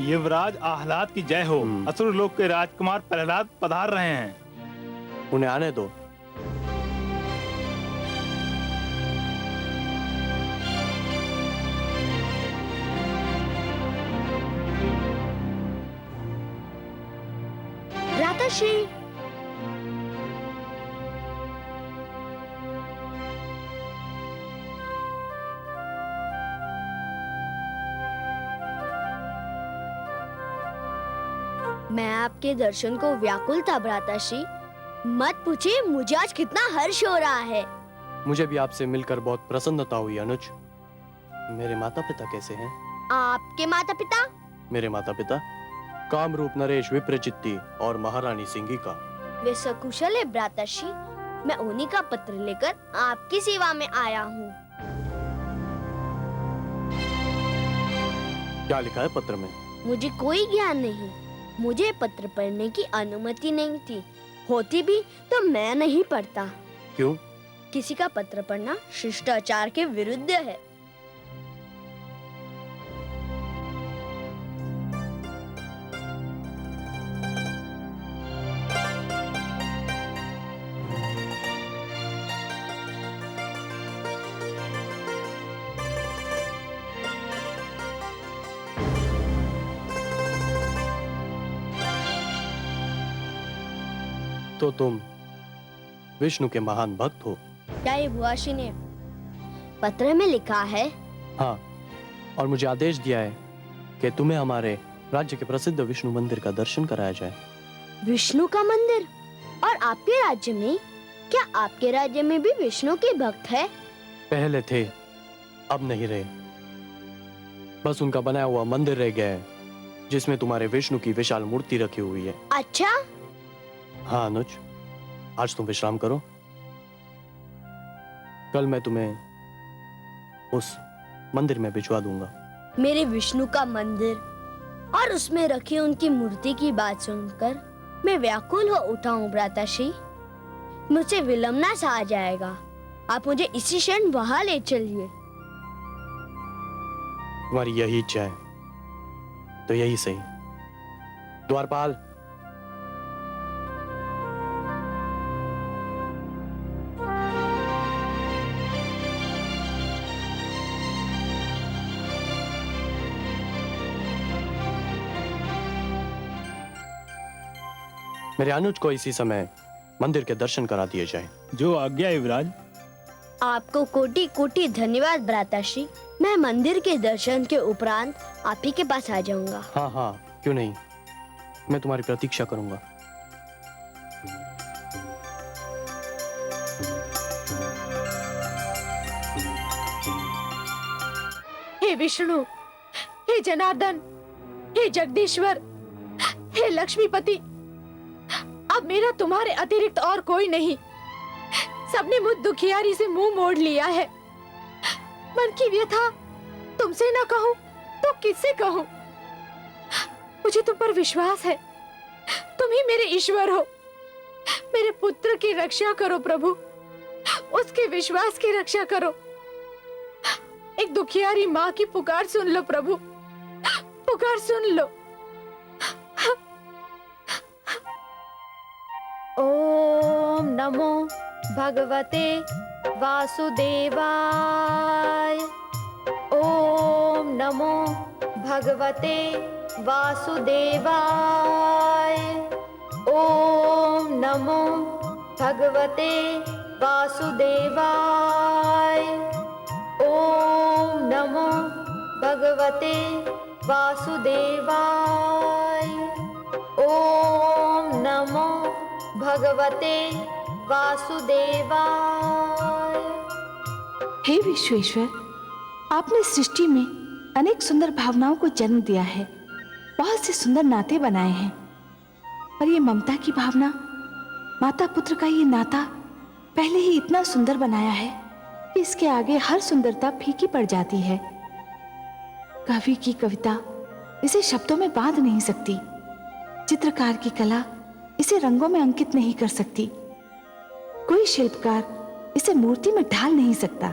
युवराज आह्लाद की जय हो। असुर लोक के राजकुमार प्रहलाद पधार रहे हैं। उन्हें आने दो। भ्राताश्री, मैं आपके दर्शन को व्याकुल था भ्राताश्री। मत पूछिए मुझे आज कितना हर्ष हो रहा है। मुझे भी आपसे मिलकर बहुत प्रसन्नता हुई अनुज। मेरे माता पिता कैसे हैं? आपके माता पिता? मेरे माता पिता कामरूप नरेश विप्रचित्ती और महारानी सिंगिका। वे सकुशल है भ्राताश्री। मैं उन्हीं का पत्र लेकर आपकी सेवा में आया हूँ। क्या लिखा है पत्र में? मुझे कोई ज्ञान नहीं। मुझे पत्र पढ़ने की अनुमति नहीं थी। होती भी तो मैं नहीं पढ़ता। क्यों? किसी का पत्र पढ़ना शिष्टाचार के विरुद्ध है। तो तुम विष्णु के महान भक्त हो? क्या ये भुआशी ने पत्र में लिखा है? हाँ, और मुझे आदेश दिया है कि तुम्हें हमारे राज्य के प्रसिद्ध विष्णु मंदिर का दर्शन कराया जाए। विष्णु का मंदिर? और आपके राज्य में? क्या आपके राज्य में भी विष्णु के भक्त है? पहले थे, अब नहीं रहे। बस उनका बनाया हुआ मंदिर रह गया है, जिसमें तुम्हारे विष्णु की विशाल मूर्ति रखी हुई है। अच्छा। हाँ अनुज, आज तुम विश्राम करो। कल मैं तुम्हें उस मंदिर में भिजवा दूंगा। मेरे विष्णु का मंदिर और उसमें रखी उनकी मूर्ति की बात सुनकर मैं व्याकुल हो उठा हूँ भ्राताश्री। मुझसे विलंबना सा आ जाएगा। आप मुझे इसी क्षण वहां ले चलिए। तुम्हारी यही इच्छा है तो यही सही। द्वारपाल, मेरे अनुज को इसी समय मंदिर के दर्शन करा दिए जाए। जो आज्ञा युवराज। आपको कोटि कोटि धन्यवाद भ्राताश्री। मैं मंदिर के दर्शन के उपरांत आप ही के पास आ जाऊंगा। हाँ हाँ, क्यों नहीं, मैं तुम्हारी प्रतीक्षा करूंगा। हे विष्णु, हे जनार्दन, हे जगदीश्वर, हे लक्ष्मीपति, अब मेरा तुम्हारे अतिरिक्त और कोई नहीं। सबने मुझ दुखियारी से मुंह मोड़ लिया है। मन की व्यथा तुमसे न कहूं तो किससे कहूं? मुझे तुम पर विश्वास है। तुम ही मेरे ईश्वर हो। मेरे पुत्र की रक्षा करो प्रभु, उसके विश्वास की रक्षा करो। एक दुखियारी माँ की पुकार सुन लो प्रभु, पुकार सुन लो। ओम नमो भगवते वासुदेवाय। ओम नमो भगवते वासुदेवाय। ओम नमो भगवते वासुदेवाय। ओम नमो भगवते वासुदेवाय। ओम नमो भगवते वासुदेवाय। हे विश्वेश्वर, आपने सृष्टि में अनेक सुंदर भावनाओं को जन्म दिया है, बहुत से सुंदर नाते बनाए हैं, पर ये ममता की भावना, माता पुत्र का ये नाता पहले ही इतना सुंदर बनाया है कि इसके आगे हर सुंदरता फीकी पड़ जाती है। कवि की कविता इसे शब्दों में बांध नहीं सकती, चित्रकार की कला इसे रंगों में अंकित नहीं कर सकती, कोई शिल्पकार इसे मूर्ति में ढाल नहीं सकता।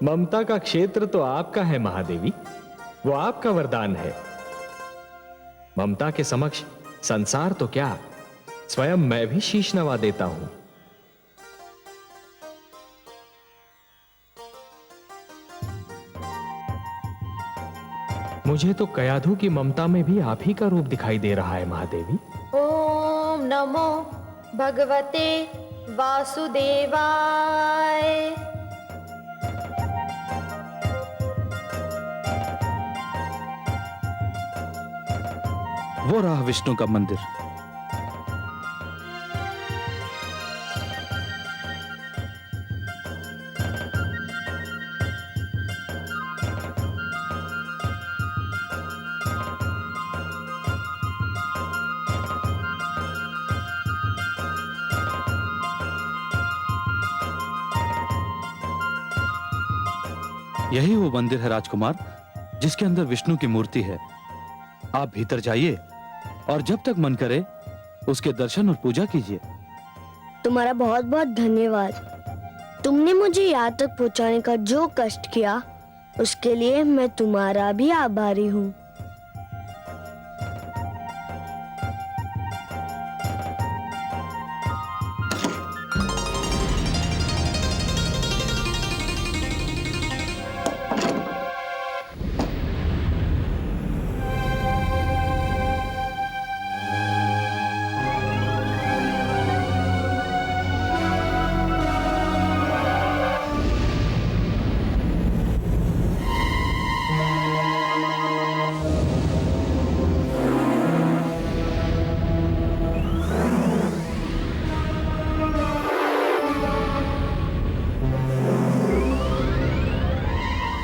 ममता का क्षेत्र तो आपका है महादेवी, वो आपका वरदान है। ममता के समक्ष संसार तो क्या, स्वयं मैं भी शीश नवा देता हूं। मुझे तो कयाधु की ममता में भी आप ही का रूप दिखाई दे रहा है महादेवी। ओम नमो भगवते वासुदेवाय। वो रहा विष्णु का मंदिर। यही वो मंदिर है राजकुमार, जिसके अंदर विष्णु की मूर्ति है। आप भीतर जाइए और जब तक मन करे उसके दर्शन और पूजा कीजिए। तुम्हारा बहुत बहुत धन्यवाद। तुमने मुझे यहाँ तक पहुँचाने का जो कष्ट किया, उसके लिए मैं तुम्हारा भी आभारी हूँ।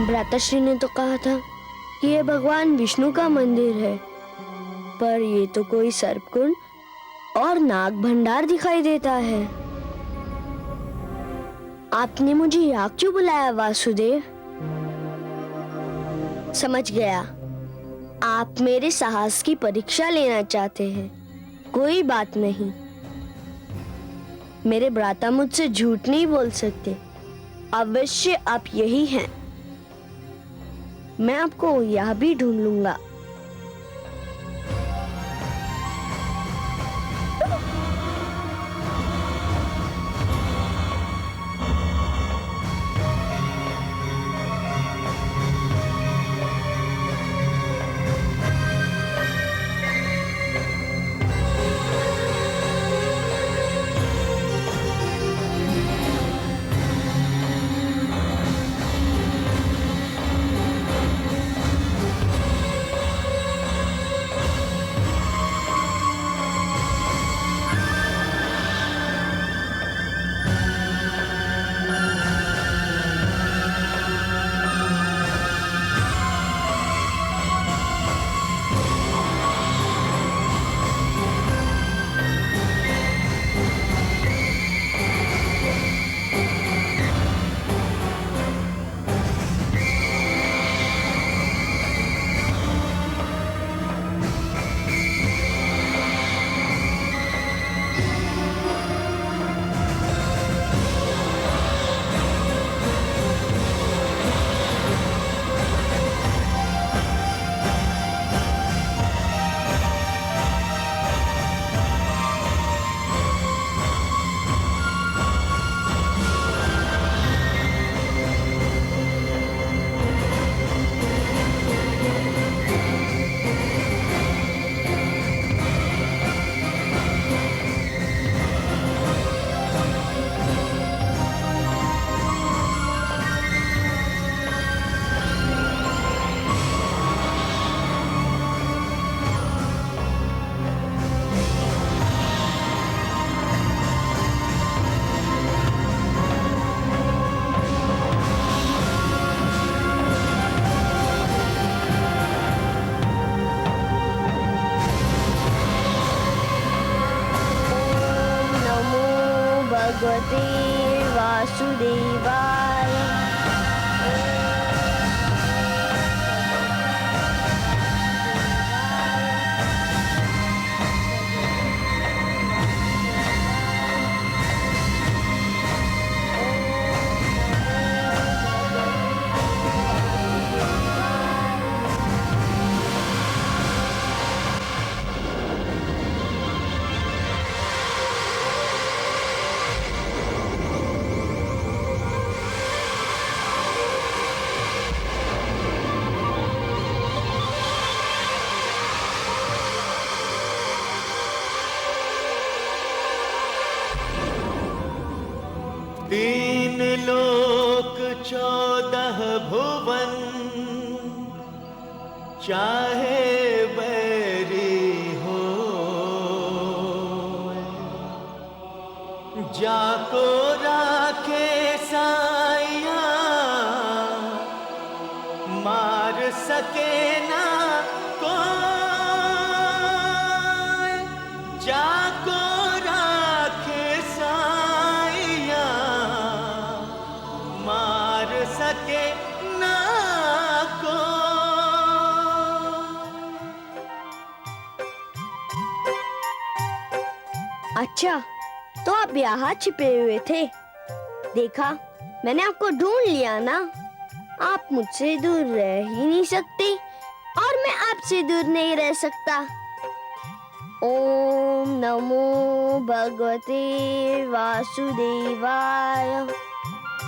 भ्राताश्री ने तो कहा था कि ये भगवान विष्णु का मंदिर है, पर ये तो कोई सर्पकुंड और नाग भंडार दिखाई देता है। आपने मुझे यहाँ क्यों बुलाया वासुदेव? समझ गया, आप मेरे साहस की परीक्षा लेना चाहते हैं। कोई बात नहीं, मेरे भ्राता मुझसे झूठ नहीं बोल सकते। अवश्य आप यही हैं। मैं आपको यह भी ढूंढ लूंगा। भगवते वासुदेवाय। तीन लोक 14 भुवन, चाहे बैरी हो, जाको राखे साइया, मार सके ना कोई, जाको राखे साइया, मार सके ना कोई। अच्छा, तो आप यहाँ छिपे हुए थे। देखा, मैंने आपको ढूंढ लिया ना। आप मुझसे दूर रह ही नहीं सकते और मैं आपसे दूर नहीं रह सकता। ओम नमो भगवते वासुदेवाय।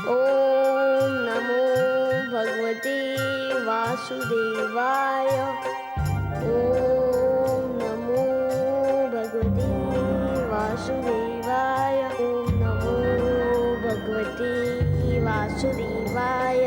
ओम नमो भगवते वासुदेवाय। ओम नमो भगवते वासुदेवाय। ओम नमो भगवते वासुदेवाय।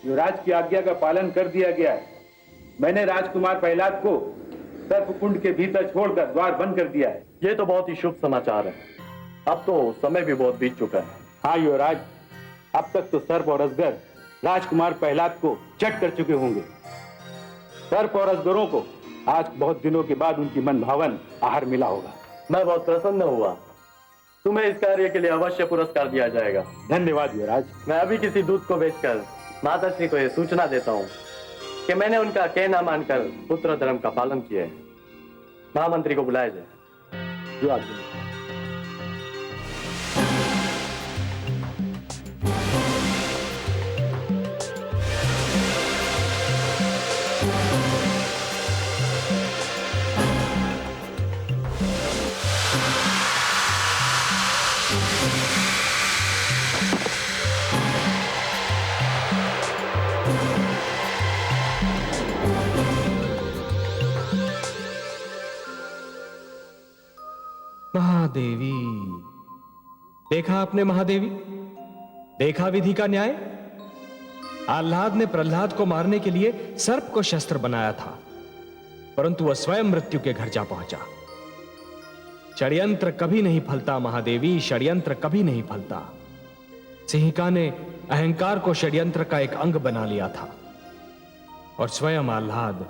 युवराज की आज्ञा का पालन कर दिया गया है। मैंने राजकुमार प्रहलाद को सर्पकुंड के भीतर छोड़कर द्वार बंद कर दिया है। ये तो बहुत ही शुभ समाचार है। अब तो समय भी बहुत बीत चुका है। हाँ युवराज, अब तक तो सर्प और अजगर राजकुमार प्रहलाद को चट कर चुके होंगे। सर्प और अजगरों को आज बहुत दिनों के बाद उनकी मन भावन आहार मिला होगा। मैं बहुत प्रसन्न हुआ। तुम्हें इस कार्य के लिए अवश्य पुरस्कार दिया जाएगा। धन्यवाद युवराज। मैं अभी किसी दूत को भेजकर माताश्री को यह सूचना देता हूँ कि मैंने उनका कहना मानकर पुत्र धर्म का पालन किया है। महामंत्री को बुलाया जाए। जो आज्ञा। महादेवी, देखा आपने महादेवी, देखा विधि का न्याय। आह्लाद ने प्रहलाद को मारने के लिए सर्प को शस्त्र बनाया था, परंतु वह स्वयं मृत्यु के घर जा पहुंचा। षड्यंत्र कभी नहीं फलता महादेवी, षड्यंत्र कभी नहीं फलता। सिंहिका ने अहंकार को षड्यंत्र का एक अंग बना लिया था और स्वयं आह्लाद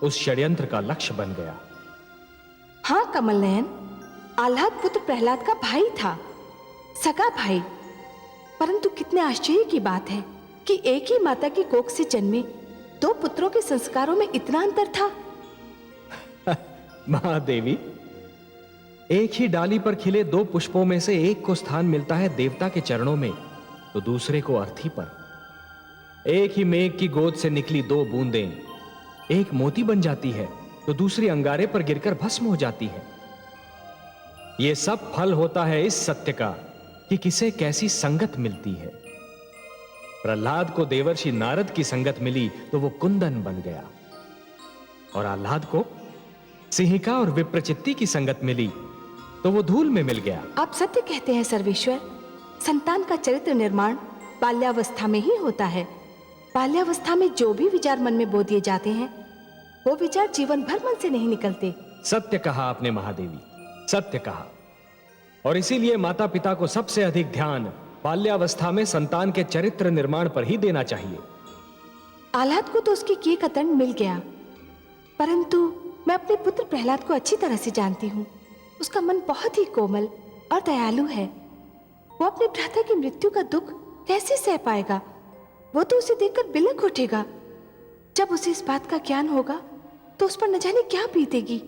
उस षड्यंत्र का लक्ष्य बन गया। हाँ कमल नयन, आह्लाद पुत्र प्रहलाद का भाई था, सगा भाई। परंतु कितने आश्चर्य की बात है कि एक ही माता की कोख से जन्मे दो पुत्रों के संस्कारों में इतना अंतर था। महादेवी, एक ही डाली पर खिले दो पुष्पों में से एक को स्थान मिलता है देवता के चरणों में, तो दूसरे को अर्थी पर। एक ही मेघ की गोद से निकली दो बूंदें एक मोती बन जाती है, तो दूसरी अंगारे पर गिरकर भस्म हो जाती है। यह सब फल होता है इस सत्य का कि किसे कैसी संगत मिलती है। प्रहलाद को देवर्षि नारद की संगत मिली तो वो कुंदन बन गया, और आह्लाद को सिंहिका और विप्रचित्ती की संगत मिली तो वो धूल में मिल गया। आप सत्य कहते हैं सर्वेश्वर। संतान का चरित्र निर्माण बाल्यावस्था में ही होता है। बाल्यावस्था में जो भी विचार मन में बो दिए जाते हैं, वो विचार जीवन भर मन से नहीं निकलते। सत्य कहा आपने महादेवी, सत्य कहा। और इसीलिए माता पिता को सबसे अधिक ध्यान बाल्यावस्था में संतान के चरित्र निर्माण पर ही देना चाहिए। आह्लाद को तो उसके किए का दंड मिल गया, परंतु मैं अपने पुत्र प्रहलाद को अच्छी तरह से जानती हूँ। उसका मन बहुत ही कोमल और दयालु है। वो अपने भ्राता की मृत्यु का दुख कैसे सह पाएगा? वो तो उसे देखकर बिलख उठेगा। जब उसे इस बात का ज्ञान होगा तो उस पर न जाने क्या बीतेगी।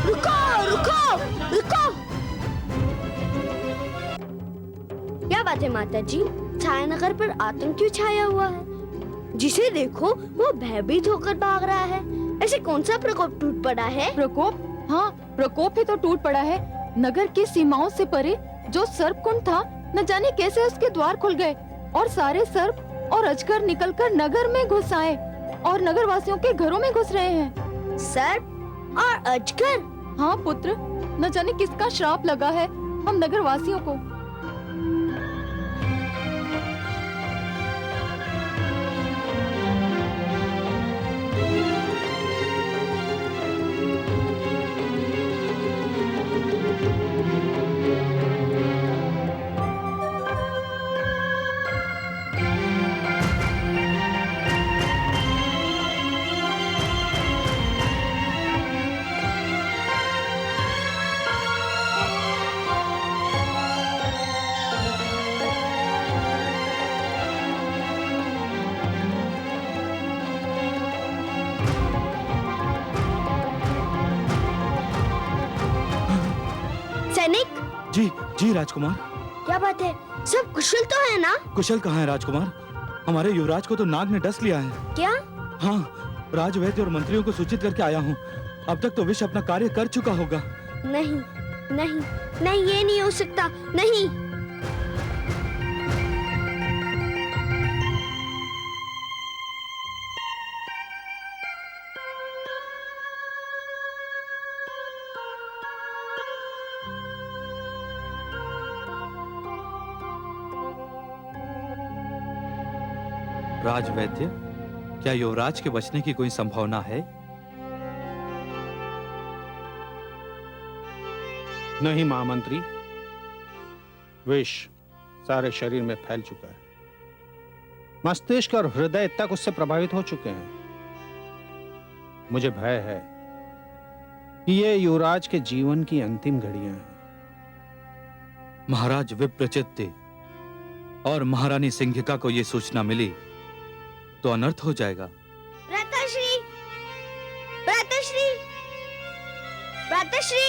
रुको रुको रुको! क्या बात है माता जी? छायानगर पर आतंक क्यों छाया हुआ है? जिसे देखो वो भयभीत होकर भाग रहा है। ऐसे कौन सा प्रकोप टूट पड़ा है? प्रकोप? हाँ, प्रकोप ही तो टूट पड़ा है। नगर की सीमाओं से परे जो सर्पकुंड था, न जाने कैसे उसके द्वार खुल गए और सारे सर्प और अजगर निकलकर नगर में घुस आए और नगर वासियों के घरों में घुस रहे हैं। सर्प और अजगर? हाँ पुत्र, न जाने किसका श्राप लगा है हम नगर वासियों को। सैनिक, जी जी राजकुमार। क्या बात है? सब कुशल तो है ना? कुशल कहाँ है राजकुमार? हमारे युवराज को तो नाग ने डस लिया है। क्या? हाँ, राजवैद्य और मंत्रियों को सूचित करके आया हूँ। अब तक तो विष अपना कार्य कर चुका होगा। नहीं नहीं नहीं, ये नहीं हो सकता। नहीं। राजवैद्य, क्या युवराज के बचने की कोई संभावना है? नहीं महामंत्री, विष सारे शरीर में फैल चुका है। मस्तिष्क और हृदय तक उससे प्रभावित हो चुके हैं। मुझे भय है कि ये युवराज के जीवन की अंतिम घड़ियां हैं। महाराज विप्रचित्त और महारानी सिंघिका को यह सूचना मिली तो अनर्थ हो जाएगा। भ्राताश्री, भ्राताश्री, भ्राताश्री,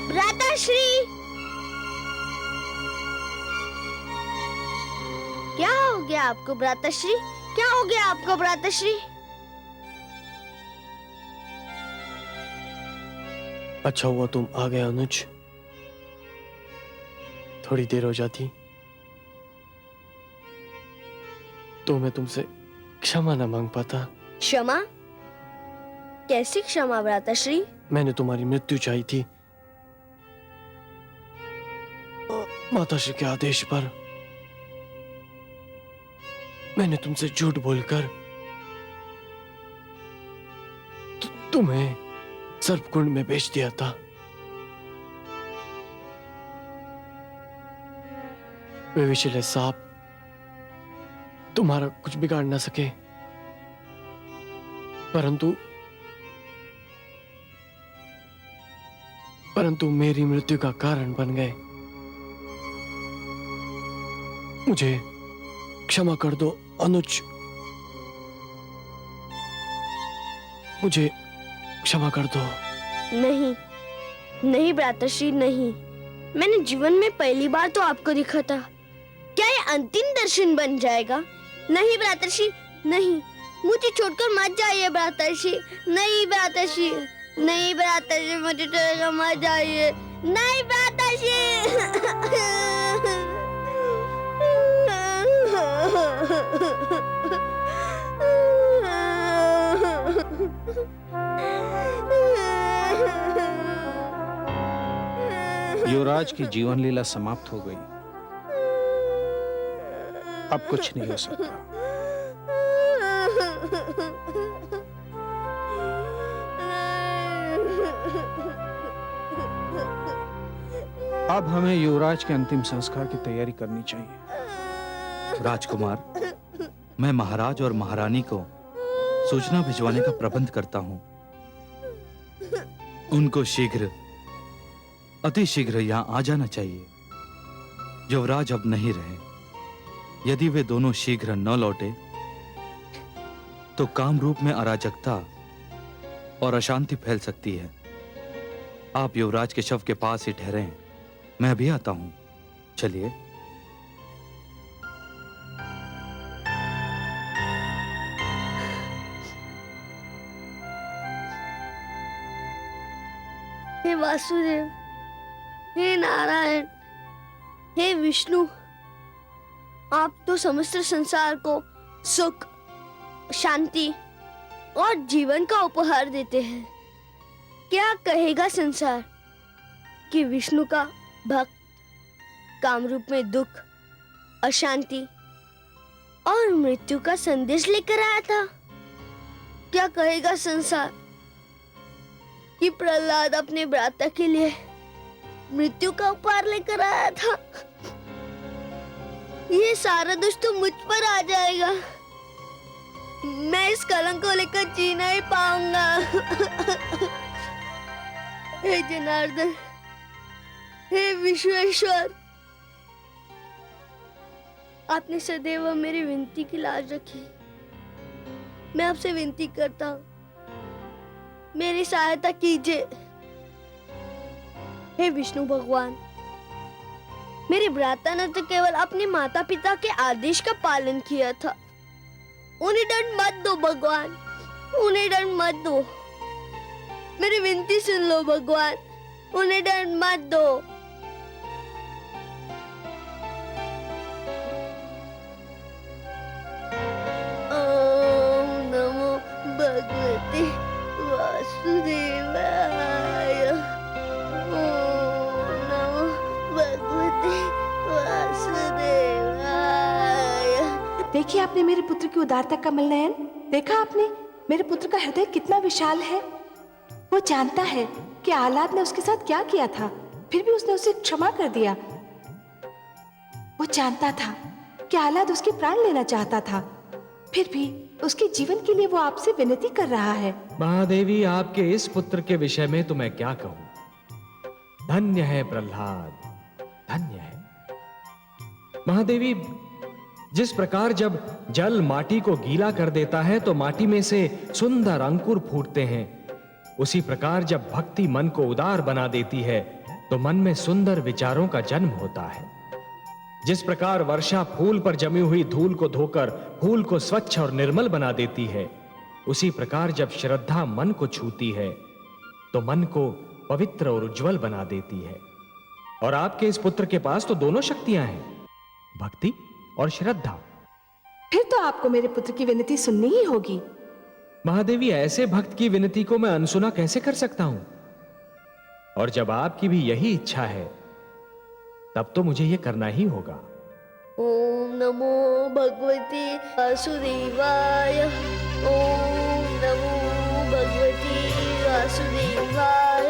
भ्राताश्री! क्या हो गया आपको भ्राताश्री? क्या हो गया आपको भ्राताश्री? अच्छा हुआ तुम आ गए अनुज। थोड़ी देर हो जाती तो मैं तुमसे क्षमा न मांग पाता। क्षमा? कैसी क्षमा भ्राताश्री? मैंने तुम्हारी मृत्यु चाही थी माताश्री के आदेश पर। मैंने तुमसे झूठ बोलकर तुम्हें सर्पकुंड में बेच दिया था। वे विषैले सांप तुम्हारा कुछ बिगाड़ ना सके, परंतु मेरी मृत्यु का कारण बन गए। मुझे क्षमा कर दो अनुज, मुझे क्षमा कर दो। नहीं, नहीं भ्राताश्री नहीं। मैंने जीवन में पहली बार तो आपको देखा था। क्या ये अंतिम दर्शन बन जाएगा? नहीं भ्राताश्री, नहीं, मुझे छोड़कर मत जाइए भ्राताश्री। नहीं भ्राताश्री, नहीं भ्राताश्री, मुझे छोड़कर मत जाइए। नहीं युवराज की जीवन लीला समाप्त हो गई। अब कुछ नहीं हो सकता। अब हमें युवराज के अंतिम संस्कार की तैयारी करनी चाहिए। राजकुमार, मैं महाराज और महारानी को सूचना भिजवाने का प्रबंध करता हूं। उनको शीघ्र, अति शीघ्र यहां आ जाना चाहिए। युवराज अब नहीं रहे। यदि वे दोनों शीघ्र न लौटे तो कामरूप में अराजकता और अशांति फैल सकती है। आप युवराज के शव के पास ही ठहरे हैं, मैं भी आता हूं। चलिए। हे वासुदेव, हे नारायण, हे विष्णु, आप तो समस्त संसार को सुख, शांति और जीवन का उपहार देते हैं। क्या कहेगा संसार कि विष्णु का भक्त कामरूप में दुख, अशांति और मृत्यु का संदेश लेकर आया था? क्या कहेगा संसार कि प्रहलाद अपने भ्राता के लिए मृत्यु का उपहार लेकर आया था? ये सारा दोष तो मुझ पर आ जाएगा। मैं इस कलंक को लेकर जी नहीं पाऊंगा। हे जनार्दन, हे विश्वेश्वर, आपने सदैव मेरी विनती की लाज रखी। मैं आपसे विनती करता हूँ, मेरी सहायता कीजिए। हे विष्णु भगवान, मेरे भ्राता ने तो केवल अपने माता पिता के आदेश का पालन किया था। उन्हें दंड मत दो भगवान, उन्हें दंड मत दो। मेरी विनती सुन लो भगवान, उन्हें दंड मत दो। ओम नमो भगवते वासुदेवाय। ओम नमो भगवते वासुदेवाय। देखिए आपने मेरे पुत्र की उदारता का मलनयन देखा? आपने मेरे पुत्र का हृदय कितना विशाल है। वो जानता है कि आह्लाद ने उसके साथ क्या किया था, फिर भी उसने उसे क्षमा कर दिया। वो जानता था कि आह्लाद उसके प्राण लेना चाहता था, फिर भी उसके जीवन के लिए वो आपसे विनती कर रहा है। महादेवी, आपके इस पुत्र के विषय में तो मैं क्या कहूं। धन्य है प्रहलाद, धन्य है। महादेवी, जिस प्रकार जब जल माटी को गीला कर देता है तो माटी में से सुंदर अंकुर फूटते हैं, उसी प्रकार जब भक्ति मन को उदार बना देती है तो मन में सुंदर विचारों का जन्म होता है। जिस प्रकार वर्षा फूल पर जमी हुई धूल को धोकर फूल को स्वच्छ और निर्मल बना देती है, उसी प्रकार जब श्रद्धा मन को छूती है तो मन को पवित्र और उज्जवल बना देती है। और आपके इस पुत्र के पास तो दोनों शक्तियां हैं, भक्ति और श्रद्धा। फिर तो आपको मेरे पुत्र की विनती सुननी ही होगी। महादेवी, ऐसे भक्त की विनती को मैं अनसुना कैसे कर सकता हूं? और जब आपकी भी यही इच्छा है तब तो मुझे यह करना ही होगा। ओम नमो भगवते वासुदेवाय। ओम नमो भगवते वासुदेवाय।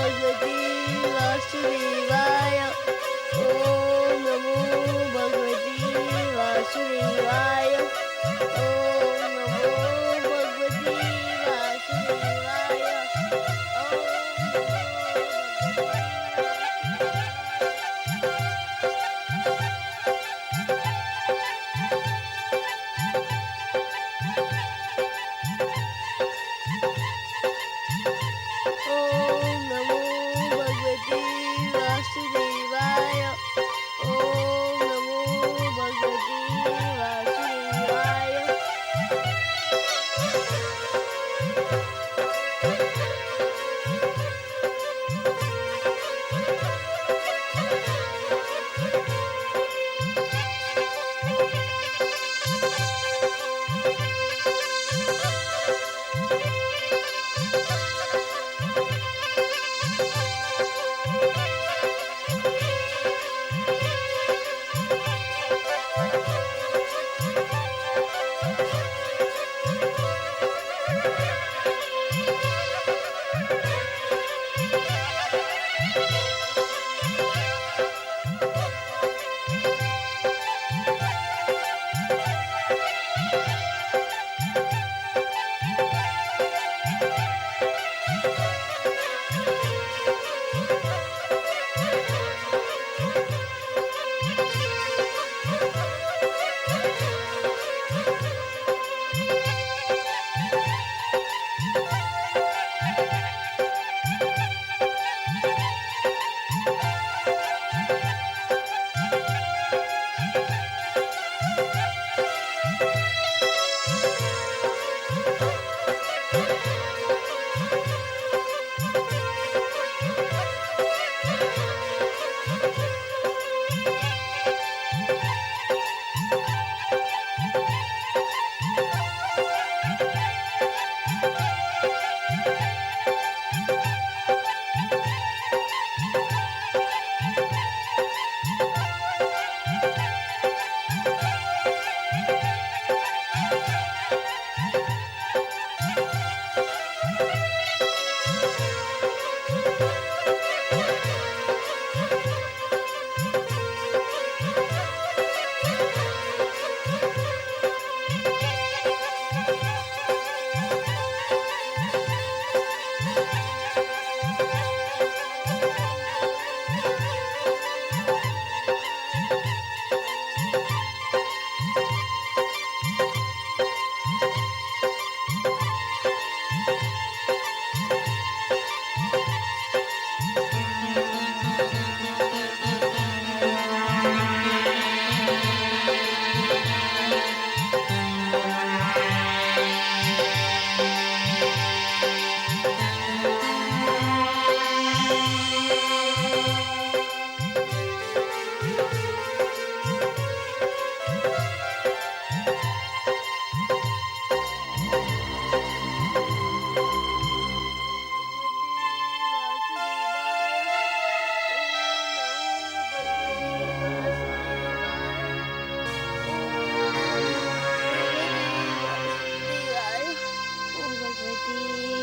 भगवते वासुदेवाय। ओम नमो भगवते वासुदेवाय। ओम नमो भगवते वासुदेवाय। ओम नमो भगवते वासुदेवाय। ओम नमो भगवते वासुदेवाय।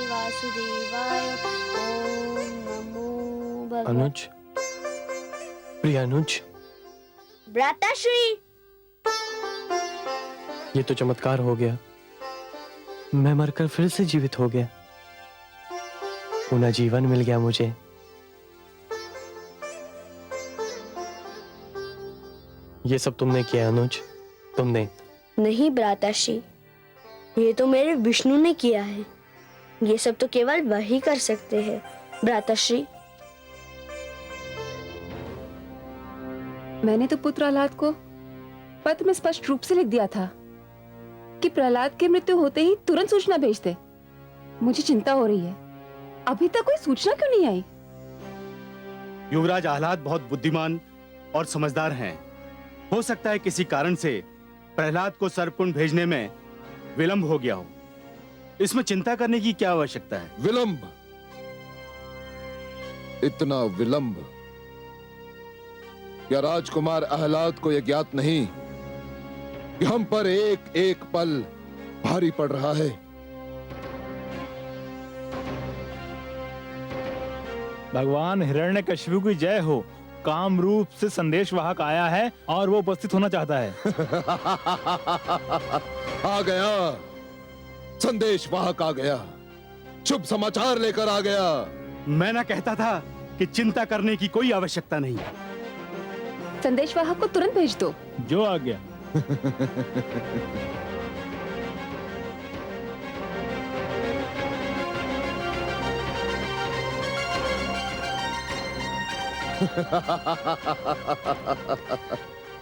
वासुदेवाय। ओम नमो भगवते। अनुज, प्रिय अनुज, भ्राताश्री, ये तो चमत्कार हो गया। मैं मरकर फिर से जीवित हो गया। पुनः जीवन मिल गया मुझे। ये सब तुमने किया अनुज, तुमने। नहीं भ्राताश्री, ये तो मेरे विष्णु ने किया है। ये सब तो केवल वही कर सकते हैं भ्राताश्री। मैंने तो पुत्र प्रहलाद को पत्र में स्पष्ट रूप से लिख दिया था कि प्रहलाद की मृत्यु होते ही तुरंत सूचना भेज दे। मुझे चिंता हो रही है, अभी तक कोई सूचना क्यों नहीं आई? युवराज आह्लाद बहुत बुद्धिमान और समझदार हैं। हो सकता है किसी कारण से प्रहलाद को सर्पकुंड भेजने में विलंब हो गया हो। इसमें चिंता करने की क्या आवश्यकता है? विलंब? इतना विलंब? क्या राजकुमार आह्लाद को यह ज्ञात नहीं कि हम पर एक एक पल भारी पड़ रहा है? भगवान हिरण्यकशिपु की जय हो। काम रूप से संदेश वाहक आया है और वो उपस्थित होना चाहता है। आ गया, संदेश वाहक आ गया, शुभ समाचार लेकर आ गया। मैं ना कहता था कि चिंता करने की कोई आवश्यकता नहीं। संदेशवाहक को तुरंत भेज दो। जो आ गया।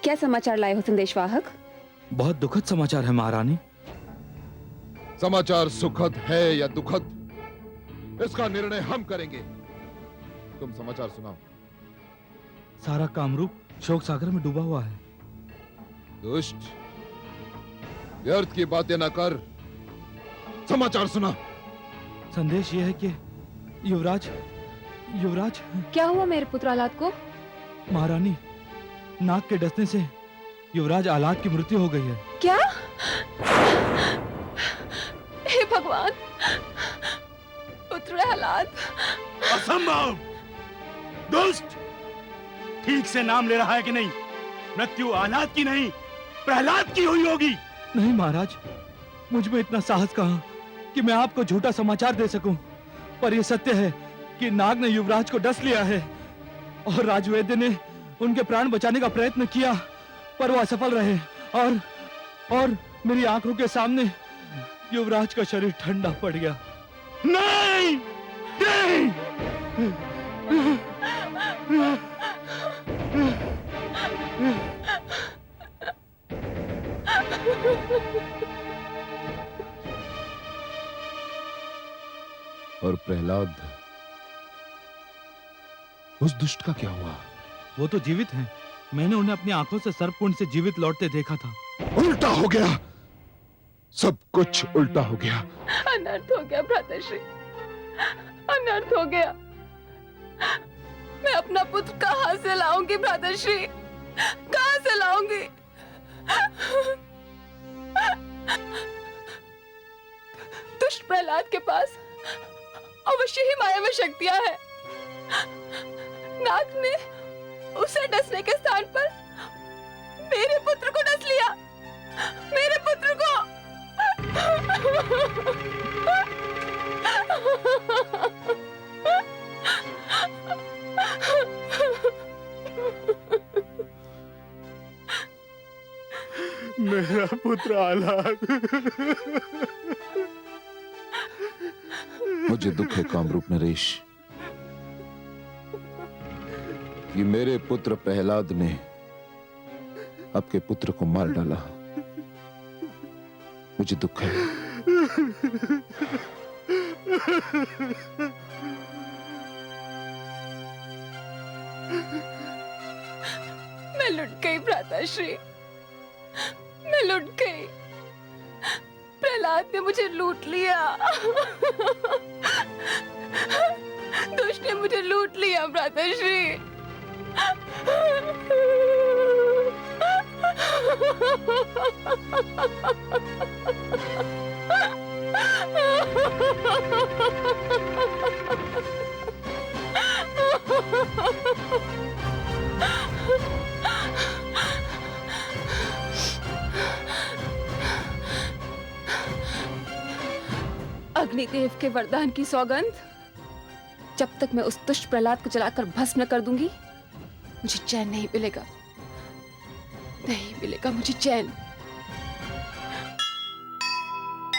क्या समाचार लाए हो संदेशवाहक? बहुत दुखद समाचार है महारानी। समाचार सुखद है या दुखद, इसका निर्णय हम करेंगे। तुम समाचार सुनाओ। सारा कामरूप शोक सागर में डूबा हुआ है। दुष्ट, व्यर्थ की बातें न कर, समाचार सुना। संदेश ये है कि युवराज युवराज क्या हुआ मेरे पुत्र आलाद को? महारानी, नाक के डसने से युवराज आलाद की मृत्यु हो गई है। क्या? हे भगवान, पुत्र आलाद। असंभव! दुष्ट, ठीक से नाम ले रहा है कि नहीं? मृत्यु आलाद की नहीं, प्रहलाद की हुई होगी। नहीं महाराज, मुझ में इतना साहस कहाँ कि मैं आपको झूठा समाचार दे सकूं। पर यह सत्य है कि नाग ने युवराज को डस लिया है और राजवैद्य ने उनके प्राण बचाने का प्रयत्न किया, पर वो असफल रहे और मेरी आंखों के सामने युवराज का शरीर ठंडा पड़ गया। नहीं, नहीं! और प्रहलाद, उस दुष्ट का क्या हुआ? वो तो जीवित हैं। मैंने उन्हें अपनी आंखों से सर्पकुंड से जीवित लौटते देखा था। उल्टा हो गया, सब कुछ उल्टा हो गया। अनर्थ हो गया भ्राताश्री, अनर्थ हो गया। मैं अपना पुत्र कहाँ से लाऊंगी भ्राताश्री, कहाँ से लाऊंगी? दुष्ट प्रहलाद के पास अवश्य ही मायावी शक्तियां हैं। नाग ने उसे डसने के स्थान पर मेरे पुत्र को डस लिया, मेरे पुत्र को। मेरा पुत्र आलाद। मुझे दुख है कामरूप नरेश कि मेरे पुत्र प्रहलाद ने आपके पुत्र को मार डाला। मुझे दुख है। मैं लुट गई भ्राताश्री, मैं लुट गई। प्रहलाद ने मुझे लूट लिया। दुष्ट ने मुझे लूट लिया भ्राताश्री। अग्निदेव के वरदान की सौगंध, जब तक मैं उस दुष्ट प्रहलाद को जलाकर भस्म न कर दूंगी, मुझे चैन नहीं मिलेगा, नहीं मिलेगा मुझे चैन।